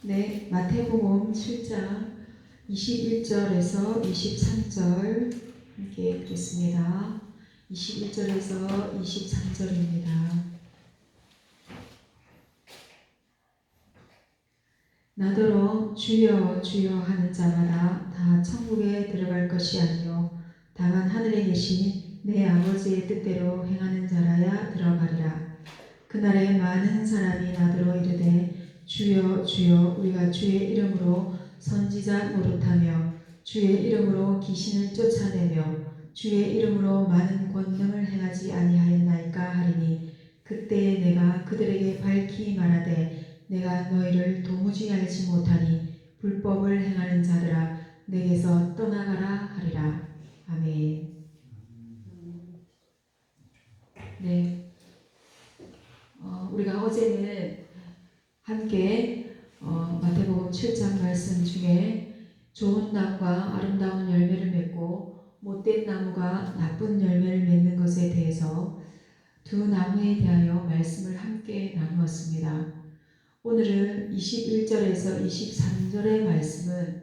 네, 마태복음 7장 21절에서 23절 함께 읽겠습니다. 21절에서 23절입니다. 나더러 주여 주여 하는 자마다 다 천국에 들어갈 것이 아니요 다만 하늘에 계신 내 아버지의 뜻대로 행하는 자라야 들어가리라. 그날에 많은 사람이 나더러 이르되 주여 주여 우리가 주의 이름으로 선지자 노릇하며 주의 이름으로 귀신을 쫓아내며 주의 이름으로 많은 권능을 행하지 아니하였나이까 하리니 그때에 내가 그들에게 밝히 말하되 내가 너희를 도무지 알지 못하니 불법을 행하는 자들아 내게서 떠나가라 하리라. 아멘. 네. 우리가 어제는 함께 마태복음 7장 말씀 중에 좋은 나무가 아름다운 열매를 맺고 못된 나무가 나쁜 열매를 맺는 것에 대해서 두 나무에 대하여 말씀을 함께 나누었습니다. 오늘은 21절에서 23절의 말씀은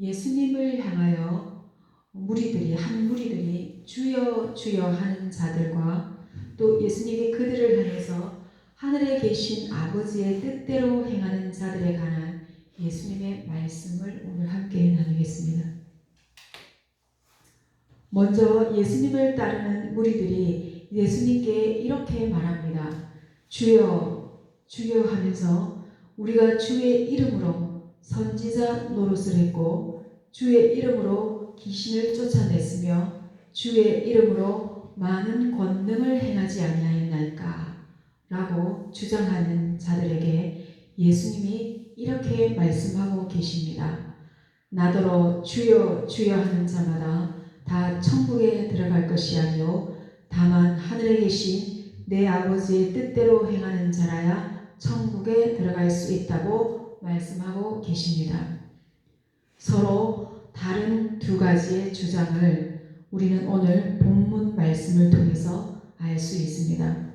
예수님을 향하여 한 무리들이 주여 주여 하는 자들과 또 예수님이 그들을 향해서 하늘에 계신 아버지의 뜻대로 행하는 자들에 관한 예수님의 말씀을 오늘 함께 나누겠습니다. 먼저 예수님을 따르는 무리들이 예수님께 이렇게 말합니다. 주여 주여 하면서 우리가 주의 이름으로 선지자 노릇을 했고 주의 이름으로 귀신을 쫓아냈으며 주의 이름으로 많은 권능을 행하지 아니하였나이까 라고 주장하는 자들에게 예수님이 이렇게 말씀하고 계십니다. 나더러 주여 주여 하는 자마다 다 천국에 들어갈 것이 아니요 다만 하늘에 계신 내 아버지의 뜻대로 행하는 자라야 천국에 들어갈 수 있다고 말씀하고 계십니다. 서로 다른 두 가지의 주장을 우리는 오늘 본문 말씀을 통해서 알 수 있습니다.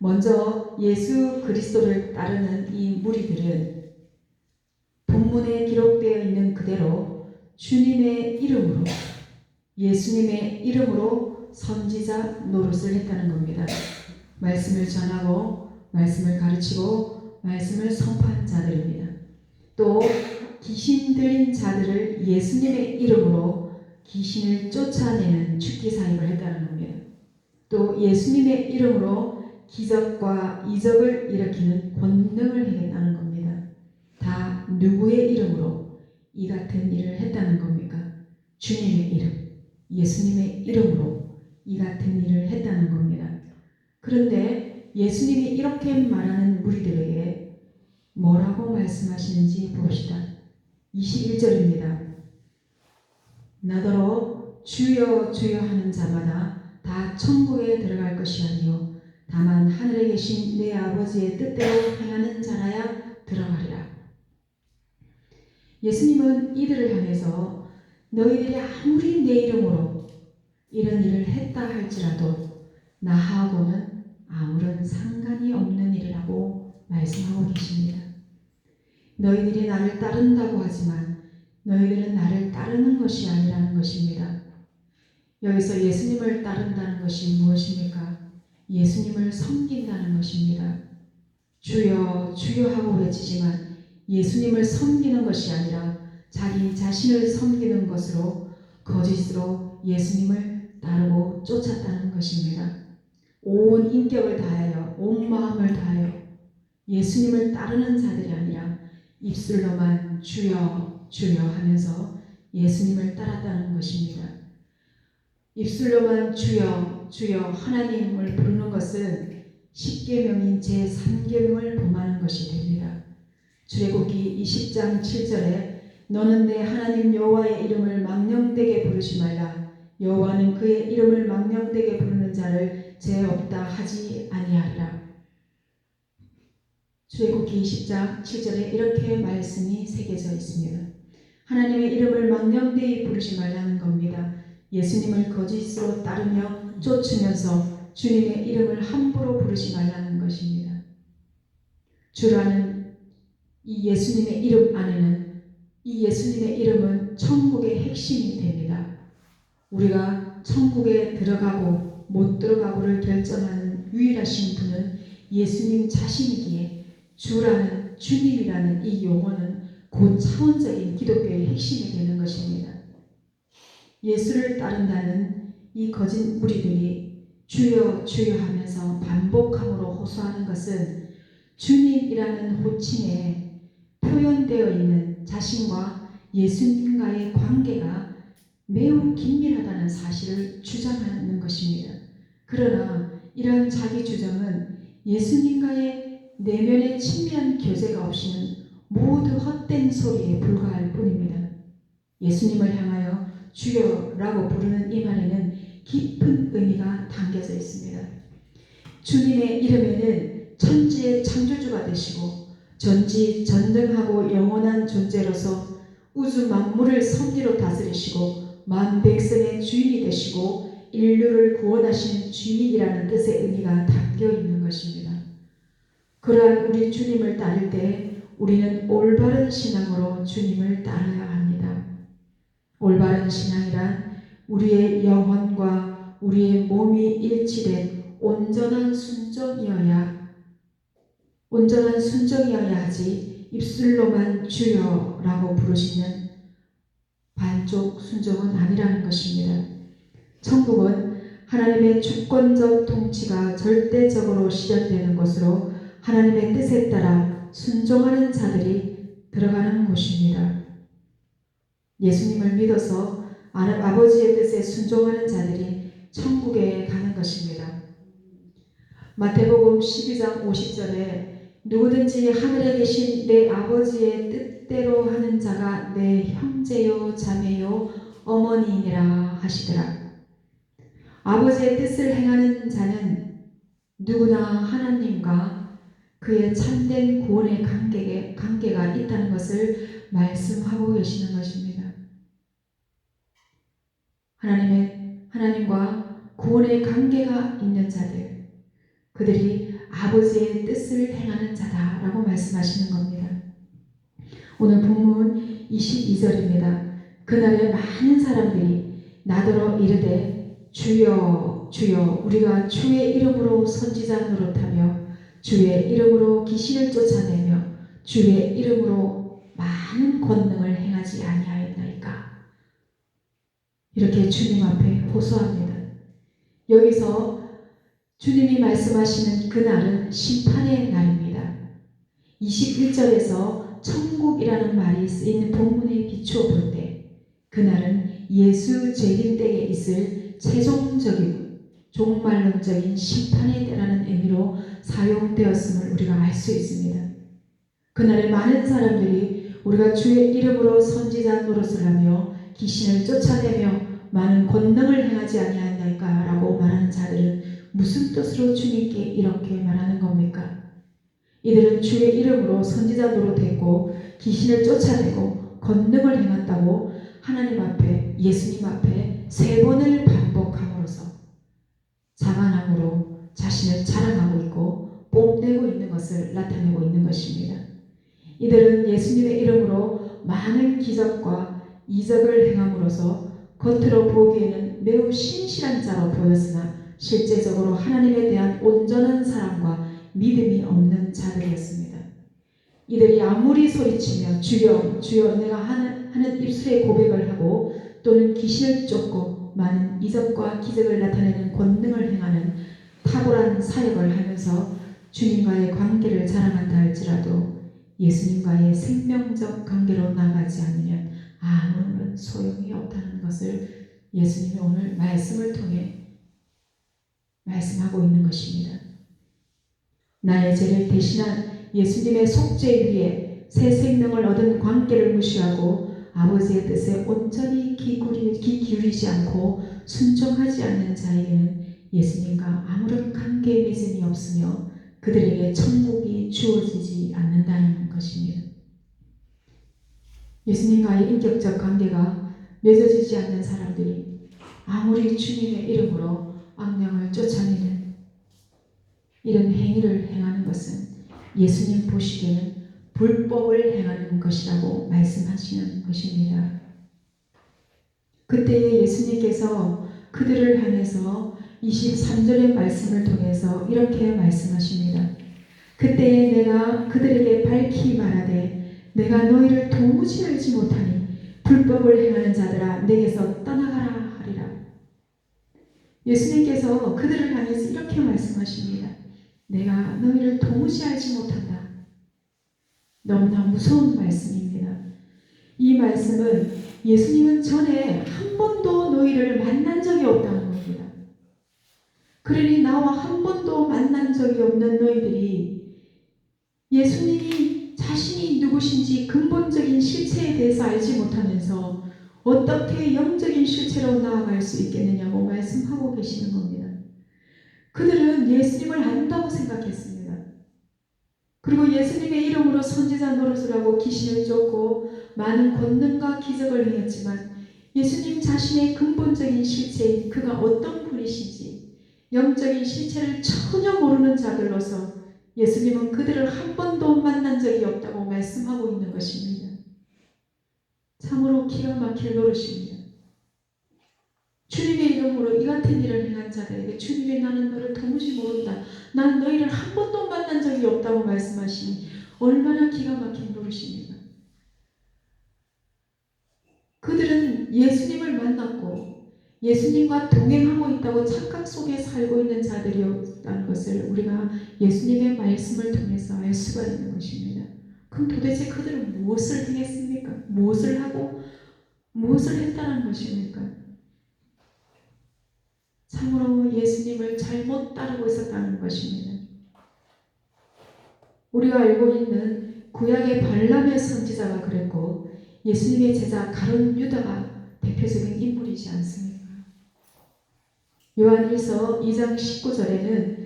먼저 예수 그리스도를 따르는 이 무리들은 본문에 기록되어 있는 그대로 주님의 이름으로 예수님의 이름으로 선지자 노릇을 했다는 겁니다. 말씀을 전하고 말씀을 가르치고 말씀을 선포한 자들입니다. 또 귀신 들린 자들을 예수님의 이름으로 귀신을 쫓아내는 축기사역을 했다는 겁니다. 또 예수님의 이름으로 기적과 이적을 일으키는 권능을 행했다는 겁니다. 다 누구의 이름으로 이 같은 일을 했다는 겁니까? 주님의 이름, 예수님의 이름으로 이 같은 일을 했다는 겁니다. 그런데 예수님이 이렇게 말하는 무리들에게 뭐라고 말씀하시는지 봅시다. 21절입니다. 나더러 주여 주여 하는 자마다 다 천국에 들어갈 것이 아니요 다만 하늘에 계신 내 아버지의 뜻대로 행하는 자라야 들어가리라. 예수님은 이들을 향해서 너희들이 아무리 내 이름으로 이런 일을 했다 할지라도 나하고는 아무런 상관이 없는 일이라고 말씀하고 계십니다. 너희들이 나를 따른다고 하지만 너희들은 나를 따르는 것이 아니라는 것입니다. 여기서 예수님을 따른다는 것이 무엇입니까? 예수님을 섬긴다는 것입니다. 주여 주여 하고 외치지만 예수님을 섬기는 것이 아니라 자기 자신을 섬기는 것으로 거짓으로 예수님을 따르고 쫓았다는 것입니다. 온 인격을 다하여 온 마음을 다하여 예수님을 따르는 자들이 아니라 입술로만 주여 주여 하면서 예수님을 따랐다는 것입니다. 입술로만 주여 주여 하나님을 부르는 것은 10계명인 제3계명을 범하는 것이 됩니다. 출애굽기 20장 7절에 너는 내 하나님 여호와의 이름을 망령되게 부르지 말라. 여호와는 그의 이름을 망령되게 부르는 자를 죄 없다 하지 아니하리라. 출애굽기 20장 7절에 이렇게 말씀이 새겨져 있습니다. 하나님의 이름을 망령되이 부르지 말라는 겁니다. 예수님을 거짓으로 따르며 쫓으면서 주님의 이름을 함부로 부르지 말라는 것입니다. 주라는 이 예수님의 이름 안에는 이 예수님의 이름은 천국의 핵심이 됩니다. 우리가 천국에 들어가고 못 들어가고를 결정하는 유일하신 분은 예수님 자신이기에 주라는 주님이라는 이 용어는 고차원적인 기독교의 핵심이 되는 것입니다. 예수를 따른다는 이 거짓 무리들이 주여 주여 하면서 반복함으로 호소하는 것은 주님이라는 호칭에 표현되어 있는 자신과 예수님과의 관계가 매우 긴밀하다는 사실을 주장하는 것입니다. 그러나 이러한 자기 주장은 예수님과의 내면의 친밀한 교제가 없이는 모두 헛된 소리에 불과할 뿐입니다. 예수님을 향하여 주여라고 부르는 이 말에는 깊은 의미가 담겨져 있습니다. 주님의 이름에는 천지의 창조주가 되시고 전지전능하고 영원한 존재로서 우주 만물을 섭리로 다스리시고 만백성의 주인이 되시고 인류를 구원하시는 주인이라는 뜻의 의미가 담겨 있는 것입니다. 그러한 우리 주님을 따를 때 우리는 올바른 신앙으로 주님을 따라야 합니다. 올바른 신앙이란 우리의 영혼과 우리의 몸이 일치된 온전한 순종이어야 하지 입술로만 주여라고 부르시는 반쪽 순종은 아니라는 것입니다. 천국은 하나님의 주권적 통치가 절대적으로 실현되는 곳으로 하나님의 뜻에 따라 순종하는 자들이 들어가는 곳입니다. 예수님을 믿어서 아버지의 뜻에 순종하는 자들이 천국에 가는 것입니다. 마태복음 12장 50절에 누구든지 하늘에 계신 내 아버지의 뜻대로 하는 자가 내 형제요 자매요 어머니이니라 하시더라. 아버지의 뜻을 행하는 자는 누구나 하나님과 그의 참된 구원의 관계가 있다는 것을 말씀하고 계시는 것입니다. 하나님과 구원의 관계가 있는 자들, 그들이 아버지의 뜻을 행하는 자다라고 말씀하시는 겁니다. 오늘 본문 22절입니다. 그날에 많은 사람들이 나더러 이르되 주여 주여 우리가 주의 이름으로 선지자 노릇하며 주의 이름으로 귀신을 쫓아내며 주의 이름으로 많은 권능을 행하지 아니하였나이까. 이렇게 주님 앞에 호소합니다. 여기서 주님이 말씀하시는 그날은 심판의 날입니다. 21절에서 천국이라는 말이 쓰인 본문에 비추어 볼 때 그날은 예수 재림 때에 있을 최종적이고 종말론적인 심판의 때라는 의미로 사용되었음을 우리가 알 수 있습니다. 그날에 많은 사람들이 우리가 주의 이름으로 선지자 노릇을 하며 귀신을 쫓아내며 많은 권능을 행하지 아니하였나이까 라고 말하는 자들은 무슨 뜻으로 주님께 이렇게 말하는 겁니까? 이들은 주의 이름으로 선지자 노릇했고 귀신을 쫓아내고 권능을 행했다고 하나님 앞에 예수님 앞에 3번을 반복함으로써 자만함으로 자신을 자랑하고 있고 뽐내고 있는 것을 나타내고 있는 것입니다. 이들은 예수님의 이름으로 많은 기적과 이적을 행함으로써 겉으로 보기에는 매우 신실한 자로 보였으나 실제적으로 하나님에 대한 온전한 사랑과 믿음이 없는 자들이었습니다. 이들이 아무리 소리치며 주여 주여 내가 하는 입술의 고백을 하고 또는 귀신을 쫓고 많은 이적과 기적을 나타내는 권능을 행하는 탁월한 사역을 하면서 주님과의 관계를 자랑한다 할지라도 예수님과의 생명적 관계로 나가지 않으면 아무런 소용이 없다는 것을 예수님이 오늘 말씀을 통해 말씀하고 있는 것입니다. 나의 죄를 대신한 예수님의 속죄 위에 새 생명을 얻은 관계를 무시하고 아버지의 뜻에 온전히 귀 기울이지 않고 순종하지 않는 자에게는 예수님과 아무런 관계 맺음이 없으며 그들에게 천국이 주어지지 않는다는 것입니다. 예수님과의 인격적 관계가 맺어지지 않는 사람들이 아무리 주님의 이름으로 악령을 쫓아내는 이런 행위를 행하는 것은 예수님 보시기에는 불법을 행하는 것이라고 말씀하시는 것입니다. 그때에 예수님께서 그들을 향해서 23절의 말씀을 통해서 이렇게 말씀하십니다. 그때에 내가 그들에게 밝히 말하되 내가 너희를 도무지 알지 못하니 불법을 행하는 자들아 내게서 떠나가라 하리라. 예수님께서 그들을 향해서 이렇게 말씀하십니다. 내가 너희를 도무지 알지 못한다. 너무나 무서운 말씀입니다. 이 말씀은 예수님은 전에 한 번도 너희를 만난 적이 없다는 겁니다. 그러니 나와 한 번도 만난 적이 없는 너희들이 예수님이 자신이 누구신지 근본적인 실체에 대해서 알지 못하면서 어떻게 영적인 실체로 나아갈 수 있겠느냐고 말씀하고 계시는 겁니다. 그들은 예수님을 안다고 생각했습니다. 그리고 예수님의 이름으로 선지자 노릇을 하고 귀신을 쫓고 많은 권능과 기적을 행했지만 예수님 자신의 근본적인 실체인 그가 어떤 분이신지 영적인 실체를 전혀 모르는 자들로서 예수님은 그들을 한 번도 만난 적이 없다고 말씀하고 있는 것입니다. 참으로 기가 막힐 노릇입니다. 주님의 이름으로 이 같은 일을 행한 자들에게 주님이 나는 너를 도무지 모른다. 나는 너희를 한 번도 만난 적이 없다고 말씀하시니 얼마나 기가 막힌 노릇입니까? 그들은 예수님을 만났고 예수님과 동행하고 있다고 착각 속에 살고 있는 자들이었다는 것을 우리가 예수님의 말씀을 통해서 알 수가 있는 것입니다. 그럼 도대체 그들은 무엇을 행했습니까? 무엇을 하고 무엇을 했다는 것입니까? 참으로 예수님을 잘못 따르고 있었다는 것입니다. 우리가 알고 있는 구약의 발람의 선지자가 그랬고 예수님의 제자 가룟 유다가 대표적인 인물이지 않습니까? 요한일서 2장 19절에는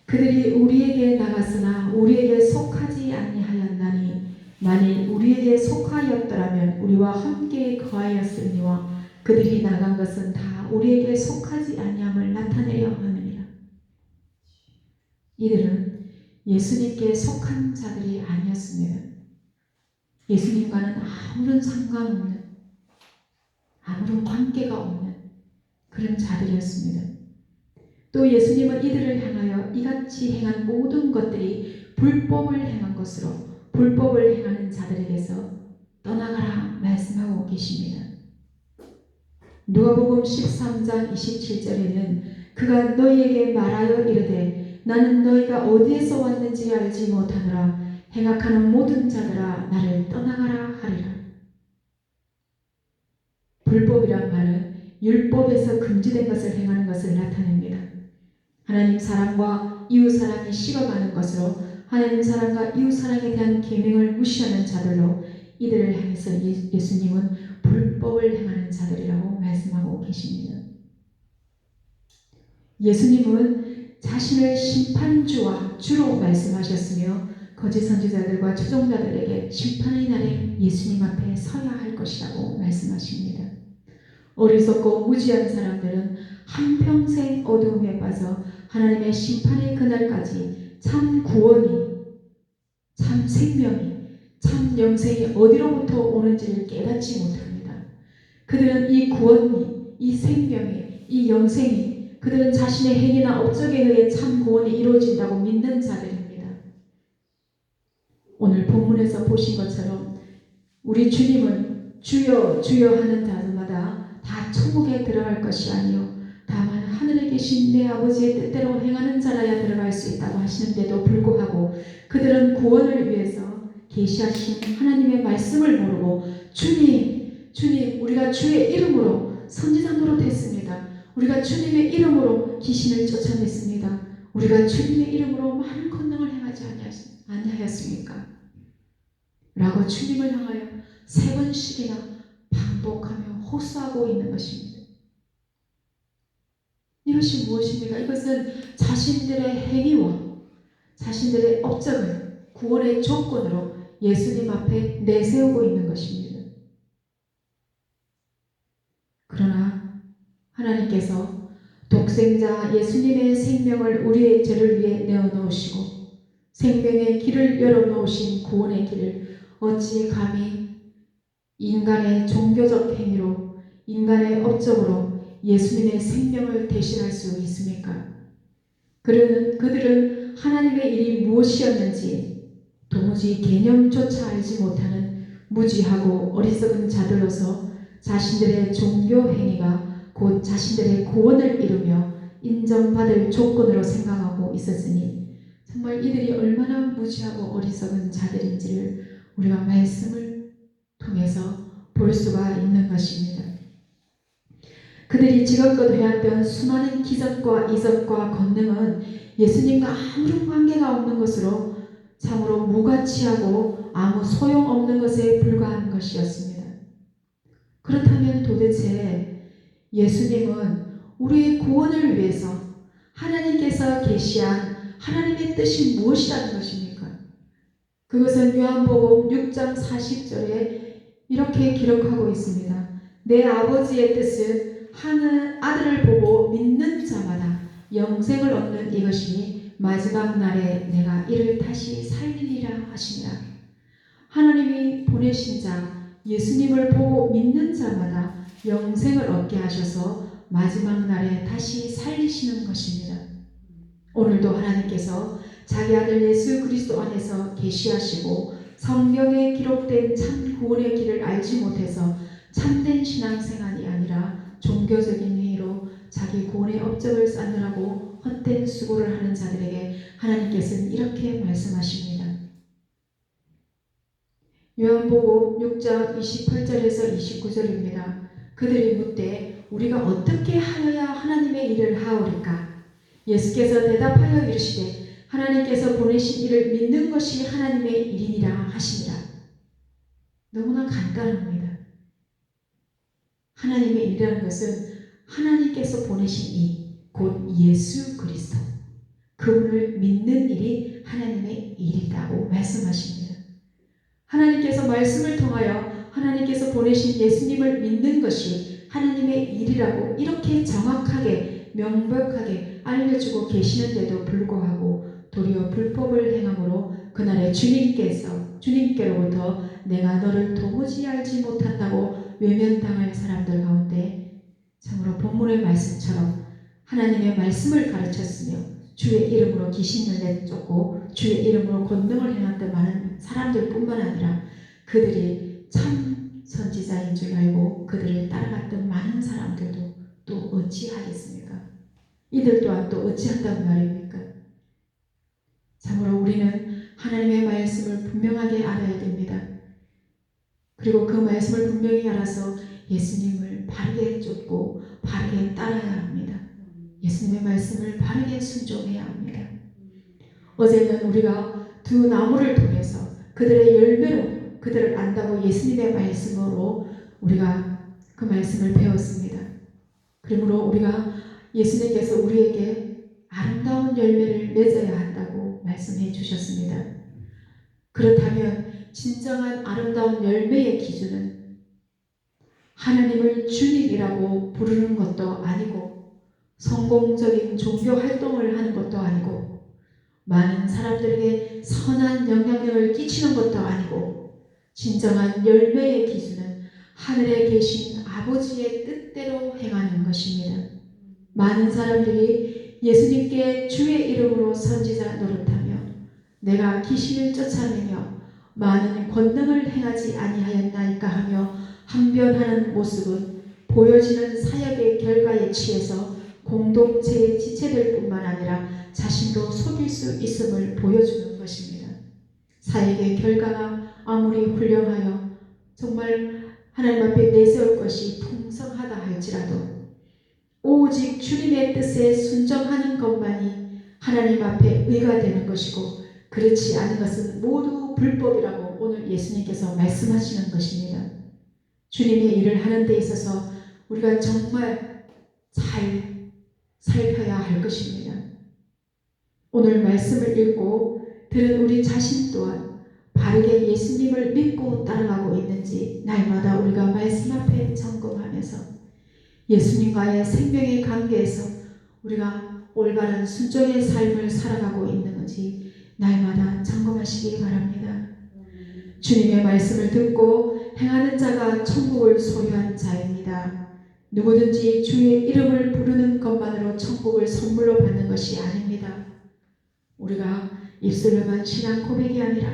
그들이 우리에게 나갔으나 우리에게 속하지 아니하였나니 만일 우리에게 속하였더라면 우리와 함께 거하였으니와 그들이 나간 것은 다 우리에게 속하지 아니함을 나타내려 함이니라. 이들은 예수님께 속한 자들이 아니었습니다. 예수님과는 아무런 상관없는, 아무런 관계가 없는 그런 자들이었습니다. 또 예수님은 이들을 향하여 이같이 행한 모든 것들이 불법을 행한 것으로 불법을 행하는 자들에게서 떠나가라 말씀하고 계십니다. 누가복음 13장 27절에는 그가 너희에게 말하여 이르되 나는 너희가 어디에서 왔는지 알지 못하노라. 행악하는 모든 자들아 나를 떠나가라 하리라. 불법이란 말은 율법에서 금지된 것을 행하는 것을 나타냅니다. 하나님 사랑과 이웃 사랑이 식어가는 것으로 하나님 사랑과 이웃 사랑에 대한 계명을 무시하는 자들로 이들을 향해서 예수님은 불법을 행하는 자들이라고 말씀하고 계십니다. 예수님은 자신을 심판주와 주로 말씀하셨으며 거짓 선지자들과 추종자들에게 심판의 날에 예수님 앞에 서야 할 것이라고 말씀하십니다. 어리석고 무지한 사람들은 한평생 어두움에 빠져 하나님의 심판의 그날까지 참 구원이, 참 생명이, 참 영생이 어디로부터 오는지를 깨닫지 못합니다. 그들은 이 구원이, 이 생명이, 이 영생이 그들은 자신의 행위나 업적에 의해 참 구원이 이루어진다고 믿는 자들입니다. 오늘 본문에서 보신 것처럼 우리 주님은 주여 주여 하는 자들마다 다 천국에 들어갈 것이 아니요 다만 하늘에 계신 내 아버지의 뜻대로 행하는 자라야 들어갈 수 있다고 하시는데도 불구하고 그들은 구원을 위해서 계시하신 하나님의 말씀을 모르고 주님 우리가 주의 이름으로 선지자 노릇했습니다. 우리가 주님의 이름으로 귀신을 쫓아냈습니다. 우리가 주님의 이름으로 많은 권능을 행하지 아니하였습니까? 라고 주님을 향하여 3번씩이나 반복하며 호소하고 있는 것입니다. 이것이 무엇입니까? 이것은 자신들의 행위와 자신들의 업적을 구원의 조건으로 예수님 앞에 내세우고 있는 것입니다. 그러나 하나님께서 독생자 예수님의 생명을 우리의 죄를 위해 내어놓으시고 생명의 길을 열어놓으신 구원의 길을 어찌 감히 인간의 종교적 행위로, 인간의 업적으로 예수님의 생명을 대신할 수 있습니까? 그들은 하나님의 일이 무엇이었는지 도무지 개념조차 알지 못하는 무지하고 어리석은 자들로서 자신들의 종교 행위가 곧 자신들의 구원을 이루며 인정받을 조건으로 생각하고 있었으니 정말 이들이 얼마나 무지하고 어리석은 자들인지를 우리가 말씀을 통해서 볼 수가 있는 것입니다. 그들이 지금껏 해왔던 수많은 기적과 이적과 권능은 예수님과 아무런 관계가 없는 것으로 참으로 무가치하고 아무 소용없는 것에 불과한 것이었습니다. 그렇다면 도대체 예수님은 우리의 구원을 위해서 하나님께서 계시한 하나님의 뜻이 무엇이라는 것입니까? 그것은 요한복음 6장 40절에 이렇게 기록하고 있습니다. 내 아버지의 뜻은 하는 아들을 보고 믿는 자마다 영생을 얻는 이것이니 마지막 날에 내가 이를 다시 살리리라 하시니라. 하나님이 보내신 자 예수님을 보고 믿는 자마다 영생을 얻게 하셔서 마지막 날에 다시 살리시는 것입니다. 오늘도 하나님께서 자기 아들 예수 그리스도 안에서 계시하시고 성경에 기록된 참 구원의 길을 알지 못해서 참된 신앙생활이 아니라 종교적인 행위로 자기 구원의 업적을 쌓느라고 헛된 수고를 하는 자들에게 하나님께서는 이렇게 말씀하십니다. 요한복음 6장 28절에서 29절입니다. 그들이 묻되 우리가 어떻게 하여야 하나님의 일을 하오리까? 예수께서 대답하여 이르시되 하나님께서 보내신 이를 믿는 것이 하나님의 일이니라 하시니라. 너무나 간단합니다. 하나님의 일이라는 것은 하나님께서 보내신 이, 곧 예수 그리스도, 그분을 믿는 일이 하나님의 일이라고 말씀하십니다. 하나님께서 말씀을 통하여 하나님께서 보내신 예수님을 믿는 것이 하나님의 일이라고 이렇게 정확하게 명백하게 알려주고 계시는데도 불구하고 도리어 불법을 행함으로 그날에 주님께로부터 내가 너를 도무지 알지 못한다고 외면당할 사람들 가운데 참으로 본문의 말씀처럼 하나님의 말씀을 가르쳤으며 주의 이름으로 귀신을 내쫓고 주의 이름으로 권능을 행했던 많은 사람들뿐만 아니라 그들이 참 선지자인 줄 알고 그들을 따라갔던 많은 사람들도 또 어찌하겠습니까? 이들 또한 또 어찌한다는 말입니까? 참으로 우리는 하나님의 말씀을 분명하게 알아야 됩니다. 그리고 그 말씀을 분명히 알아서 예수님을 바르게 쫓고 바르게 따라야 합니다. 예수님의 말씀을 바르게 순종해야 합니다. 어제는 우리가 두 나무를 통해서 그들의 열매로 그들을 안다고 예수님의 말씀으로 우리가 그 말씀을 배웠습니다. 그러므로 우리가 예수님께서 우리에게 아름다운 열매를 맺어야 한다고 말씀해 주셨습니다. 그렇다면 진정한 아름다운 열매의 기준은 하나님을 주님이라고 부르는 것도 아니고 성공적인 종교 활동을 하는 것도 아니고 많은 사람들에게 선한 영향력을 끼치는 것도 아니고 진정한 열매의 기준은 하늘에 계신 아버지의 뜻대로 행하는 것입니다. 많은 사람들이 예수님께 주의 이름으로 선지자 노릇하며 내가 귀신을 쫓아내며 많은 권능을 행하지 아니하였나이까 하며 항변하는 모습은 보여지는 사역의 결과에 취해서 공동체의 지체들 뿐만 아니라 자신도 속일 수 있음을 보여주는 것입니다. 사역의 결과가 아무리 훌륭하여 정말 하나님 앞에 내세울 것이 풍성하다 할지라도 오직 주님의 뜻에 순종하는 것만이 하나님 앞에 의가 되는 것이고 그렇지 않은 것은 모두 불법이라고 오늘 예수님께서 말씀하시는 것입니다. 주님의 일을 하는 데 있어서 우리가 정말 잘 살펴야 할 것입니다. 오늘 말씀을 읽고 들은 우리 자신 또한 바르게 예수님을 믿고 따라가고 있는지 날마다 우리가 말씀 앞에 점검하면서 예수님과의 생명의 관계에서 우리가 올바른 순종의 삶을 살아가고 있는 건지 날마다 점검하시기 바랍니다. 주님의 말씀을 듣고 행하는 자가 천국을 소유한 자입니다. 누구든지 주의 이름을 부르는 것만으로 천국을 선물로 받는 것이 아닙니다. 우리가 입술로만 신앙 고백이 아니라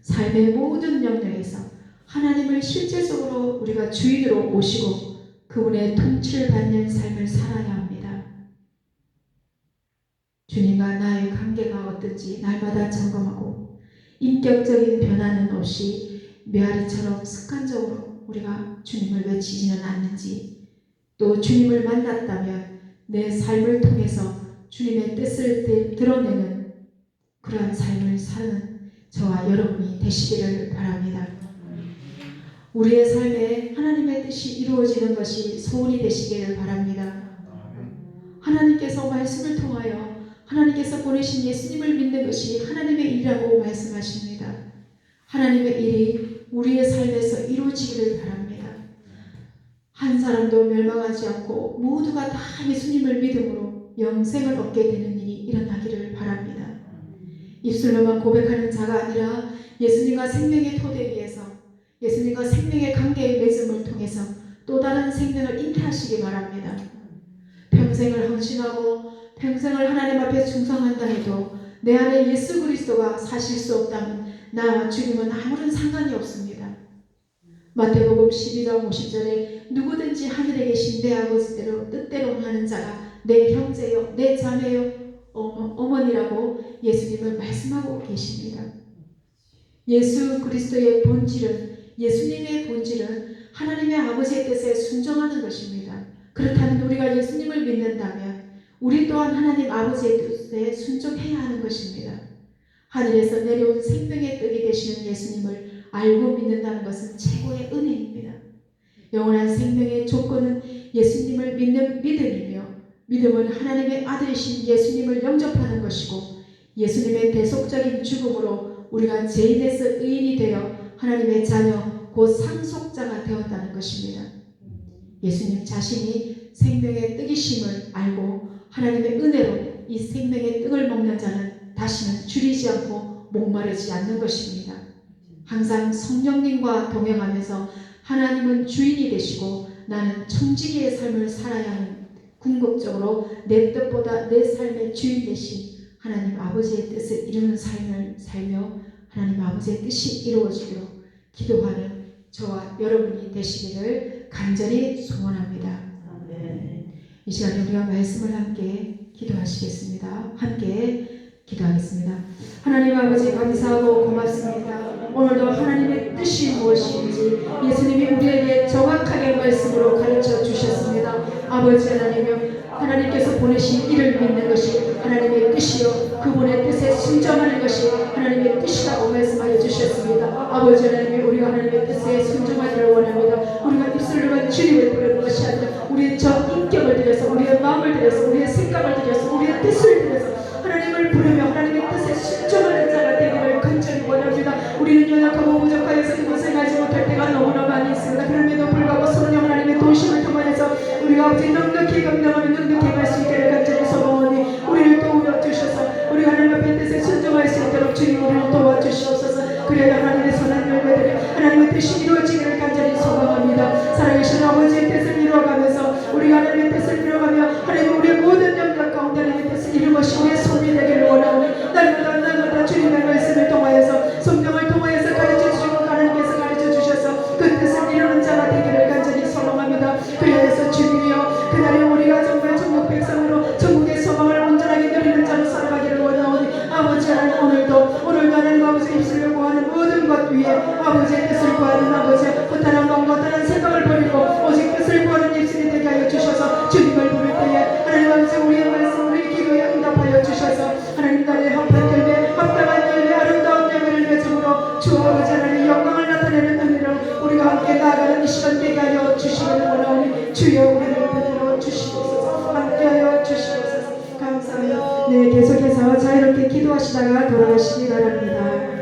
삶의 모든 영역에서 하나님을 실제적으로 우리가 주인으로 모시고 그분의 통치를 받는 삶을 살아야 합니다. 주님과 나의 관계가 어떤지 날마다 점검하고 인격적인 변화는 없이 메아리처럼 습관적으로 우리가 주님을 외치지는 않는지, 또 주님을 만났다면 내 삶을 통해서 주님의 뜻을 드러내는 그러한 삶을 사는 저와 여러분이 되시기를 바랍니다. 우리의 삶에 하나님의 뜻이 이루어지는 것이 소원이 되시기를 바랍니다. 하나님께서 말씀을 통하여 하나님께서 보내신 예수님을 믿는 것이 하나님의 일이라고 말씀하십니다. 하나님의 일이 우리의 삶에서 이루어지기를 바랍니다. 한 사람도 멸망하지 않고 모두가 다 예수님을 믿음으로 영생을 얻게 되는 일이 일어나기를 바랍니다. 입술로만 고백하는 자가 아니라 예수님과 생명의 토대 위에서 예수님과 생명의 관계의 맺음을 통해서 또 다른 생명을 잉태하시기 바랍니다. 평생을 헌신하고 평생을 하나님 앞에 충성한다 해도 내 안에 예수 그리스도가 사실 수 없다면 나와 주님은 아무런 상관이 없습니다. 마태복음 12장 50절에 누구든지 하늘에 계신 내 아버지대로 뜻대로 하는 자가 내 형제요 내 자매요 어머니라고 예수님은 말씀하고 계십니다. 예수 그리스도의 본질은, 예수님의 본질은 하나님의 아버지의 뜻에 순종하는 것입니다. 그렇다면 우리가 예수님을 믿는다면 우리 또한 하나님 아버지의 뜻에 순종해야 하는 것입니다. 하늘에서 내려온 생명의 떡이 되시는 예수님을 알고 믿는다는 것은 최고의 은혜입니다. 영원한 생명의 조건은 예수님을 믿는 믿음이며, 믿음은 하나님의 아들이신 예수님을 영접하는 것이고, 예수님의 대속적인 죽음으로 우리가 죄인에서 의인이 되어 하나님의 자녀 곧 상속자가 되었다는 것입니다. 예수님 자신이 생명의 떡이심을 알고 하나님의 은혜로 이 생명의 떡을 먹는 자는 다시는 줄이지 않고 목마르지 않는 것입니다. 항상 성령님과 동행하면서 하나님은 주인이 되시고 나는 청지기의 삶을 살아야 하는, 궁극적으로 내 뜻보다 내 삶의 주인 되신 하나님 아버지의 뜻을 이루는 삶을 살며 하나님 아버지의 뜻이 이루어지도록 기도하는 저와 여러분이 되시기를 간절히 소원합니다. 이 시간에 우리가 말씀을 함께 기도하시겠습니다. 함께 기도하겠습니다. 하나님 아버지 감사하고 고맙습니다. 오늘도 하나님의 뜻이 무엇인지 예수님이 우리에게 정확하게 말씀으로 가르쳐 주셨습니다. 아버지 하나님께서 보내신 이를 믿는 것이 하나님의 뜻이요 그분의 뜻에 순종하는 것이 하나님의 뜻이라고 말씀하여 주셨습니다. 아버지 하나님, 우리가 하나님의 뜻에 순종하기를 원합니다. 우리가 입술로만 주님을 부르는 것이 아니라 우리의 전 인격을 들여서, 우리의 마음을 들여서, 우리의 생각을 들여서, 우리의 뜻을 들여서 하나님을 부르며 하나님의 뜻에 순종하는 자가 되기를 간절히 원합니다. 우리는 연약하고 부족하여서 그것을 알지 못할 때가 너무나 많이 있습니다. 그럼에도 불구하고 성령 하나님의 도심을 통하여서 우리가 아버지 넉넉히 감당하며 넉넉히 갈 수 있기를 간절히 소망하니 우리를 도와주셔서 우리 하나님 앞에 뜻에 순종할 수 있도록 주님 우리를 도와주시옵소서. 그래야 하나님의 선한 열매들이 하나님의 뜻이 이루어지기를 간절히 소망합니다. 살아계신 아버지의 뜻을 이루어가면서 우리가 하나님의 뜻을 이루어가며 하나님 우리의 모든 영역 가운데 하나님의 뜻을 이루는 것이 우리의 손이 되기를 원하오니 날마다 주님의 말씀을 통하여서 성령을 통하여서 가르쳐 주시고 하나님께서 가르쳐 주셔서 그 뜻을 이루는 자가 되기를 간절히 소망합니다. 그래서 주님이여 그날에 우리가 정말 천국 백성으로 천국의 소망을 온전하게 누리는 자로 살아가기를 원하오니 아버지 하나님 오늘도 하나님 아버지 입술을 구하는 모든 것 위에 아버지의 뜻을 구하는 아버지 허탄한 마음과 허탄한 생각을 버리고 오직 뜻을 구하는 입술이 되게 하여 주셔서 주님을 부를 때에 하나님 아버지 우리의 말씀 우리의 기도에 응답하여 주셔서 하나님 나라의 합한 열매 합당한 열매 아름다운 열매를 맺음으로 주 아버지 하나님 영광을 나타내는 은혜로 우리가 함께 나아가는 이 시간 되게 하여 주시기를 원하오니 주여 우리를 붙들어 주시옵소서. 함께하여 주시옵소서. 감사합니다. 네, 계속해서 자유롭게 기도하시다가 돌아가시기 바랍니다.